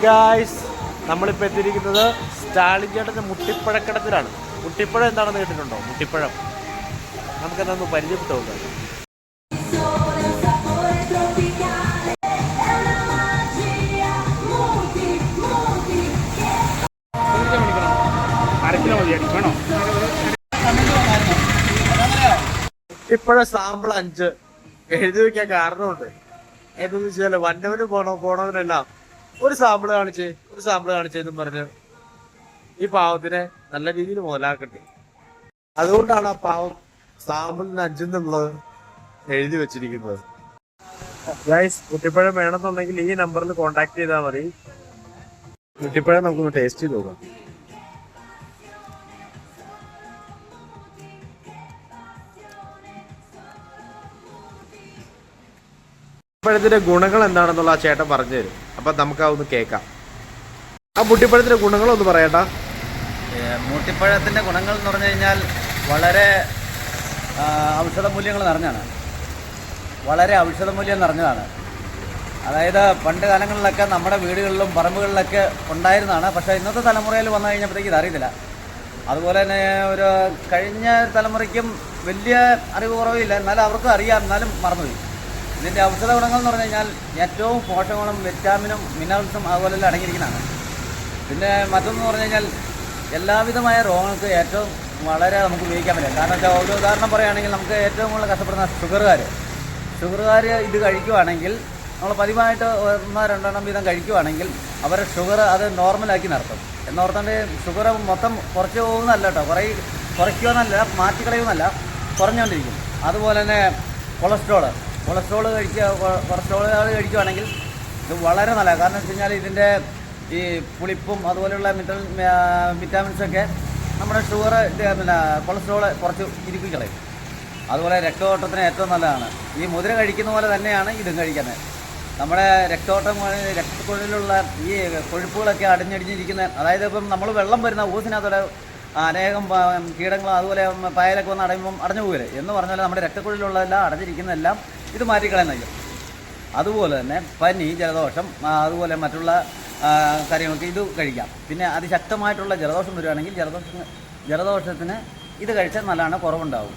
Guys, നമ്മളിപ്പോൾ എത്തിയിരിക്കുന്നത് സ്റ്റാലിൻ ചേട്ടൻ്റെ മുട്ടിപ്പഴക്കടത്തിലാണ്. മുട്ടിപ്പഴം എന്താണെന്ന് കേട്ടിട്ടുണ്ടോ? മുട്ടിപ്പഴം നമുക്കെന്താന്ന് പരിചയപ്പെട്ട് നോക്കാം. മുട്ടിപ്പഴ സാമ്പിൾ 5 എഴുതി വെക്കാൻ കാരണമുണ്ട്. ഏതെന്ന് വെച്ചാൽ വന്നവന് പോണവനെല്ലാം ഒരു സാമ്പിൾ കാണിച്ചെന്നും പറഞ്ഞ് ഈ പാവത്തിനെ നല്ല രീതിയിൽ മുതലാക്കട്ടെ. അതുകൊണ്ടാണ് ആ പാവം സാമ്പിളിന് 5 എന്നുള്ളത് എഴുതി വെച്ചിരിക്കുന്നത്. ഗൈസ്, മുട്ടിപ്പഴം വേണമെന്നുണ്ടെങ്കിൽ ഈ നമ്പറിൽ കോണ്ടാക്ട് ചെയ്താൽ മതി. മുട്ടിപ്പഴം നമുക്കൊന്ന് ടേസ്റ്റ് ചെയ്ത് നോക്കാം. മുട്ടിപ്പഴത്തിന്റെ ഗുണങ്ങൾ എന്താണെന്നുള്ള ആ ചേട്ടൻ പറഞ്ഞു തരും. അപ്പൊ നമുക്ക് അതൊന്ന് കേൾക്കാം. ആ മുട്ടിപ്പഴത്തിന്റെ ഗുണങ്ങളൊന്ന് പറയട്ടാ. മുട്ടിപ്പഴത്തിന്റെ ഗുണങ്ങൾ എന്ന് പറഞ്ഞു കഴിഞ്ഞാൽ വളരെ ഔഷധമൂല്യങ്ങൾ നിറഞ്ഞാണ്. അതായത് പണ്ട് കാലങ്ങളിലൊക്കെ നമ്മുടെ വീടുകളിലും പറമ്പുകളിലൊക്കെ ഉണ്ടായിരുന്നതാണ്. പക്ഷേ ഇന്നത്തെ തലമുറയിൽ വന്നു കഴിഞ്ഞപ്പോഴത്തേക്ക് ഇതറിയത്തില്ല. അതുപോലെ തന്നെ ഒരു കഴിഞ്ഞ തലമുറയ്ക്കും വലിയ അറിവ് കുറവില്ല, എന്നാലും അവർക്കും അറിയാം, എന്നാലും മറന്നുപോയി. ഇതിൻ്റെ ഔഷധ ഗുണങ്ങൾ എന്ന് പറഞ്ഞു കഴിഞ്ഞാൽ ഏറ്റവും പോഷകങ്ങളും വിറ്റാമിനും മിനറൽസും അതുപോലെല്ലാം അടങ്ങിയിരിക്കുന്നതാണ്. പിന്നെ മറ്റൊന്ന് പറഞ്ഞു കഴിഞ്ഞാൽ എല്ലാവിധമായ രോഗങ്ങൾക്ക് ഏറ്റവും വളരെ നമുക്ക് ഉപയോഗിക്കാൻ പറ്റില്ല. കാരണം വെച്ചാൽ ഒരു ഉദാഹരണം പറയുകയാണെങ്കിൽ നമുക്ക് ഏറ്റവും കൂടുതൽ കഷ്ടപ്പെടുന്ന ഷുഗറുകാർ ഇത് കഴിക്കുവാണെങ്കിൽ, നമ്മൾ പതിവായിട്ട് 1-2 വീതം കഴിക്കുവാണെങ്കിൽ അവരുടെ ഷുഗർ അത് നോർമലാക്കി നിർത്തും. എന്നോർത്താണ്ട് ഷുഗർ മൊത്തം കുറച്ച് പോകുന്നതല്ല കേട്ടോ, കുറയ്ക്കുമെന്നല്ല, മാറ്റിക്കളയുമെന്നല്ല, കുറഞ്ഞുകൊണ്ടിരിക്കും. അതുപോലെ തന്നെ കൊളസ്ട്രോൾ കഴിക്കുകയാണെങ്കിൽ ഇത് വളരെ നല്ല. കാരണം വെച്ച് കഴിഞ്ഞാൽ ഇതിൻ്റെ ഈ പുളിപ്പും അതുപോലെയുള്ള വിറ്റാമിൻസൊക്കെ നമ്മുടെ ഷുഗർ കൊളസ്ട്രോൾ കുറച്ച് ഇരിപ്പിക്കളയും. അതുപോലെ രക്തഓട്ടത്തിന് ഏറ്റവും നല്ലതാണ്. ഈ മുതിര കഴിക്കുന്ന പോലെ തന്നെയാണ് ഇതും കഴിക്കുന്നത്. നമ്മുടെ രക്തക്കുഴലിലുള്ള ഈ കൊഴുപ്പുകളൊക്കെ അടിഞ്ഞടിഞ്ഞിരിക്കുന്ന, അതായത് ഇപ്പം നമ്മൾ വെള്ളം വരുന്ന ഊസിനകത്തോടെ അനേകം കീടങ്ങൾ അതുപോലെ പായലൊക്കെ വന്ന് അടഞ്ഞു പോകില്ലേ എന്ന് പറഞ്ഞാൽ നമ്മുടെ രക്തക്കുഴലിലുള്ളതെല്ലാം അടഞ്ഞിരിക്കുന്നതെല്ലാം ഇത് മാറ്റിക്കളയുന്നില്ല. അതുപോലെ തന്നെ പനി, ജലദോഷം, അതുപോലെ മറ്റുള്ള കാര്യങ്ങൾക്ക് ഇത് കഴിക്കാം. പിന്നെ അതിശക്തമായിട്ടുള്ള ജലദോഷം വരികയാണെങ്കിൽ ജലദോഷത്തിന് ഇത് കഴിച്ചാൽ നല്ലതാണ്, കുറവുണ്ടാവും.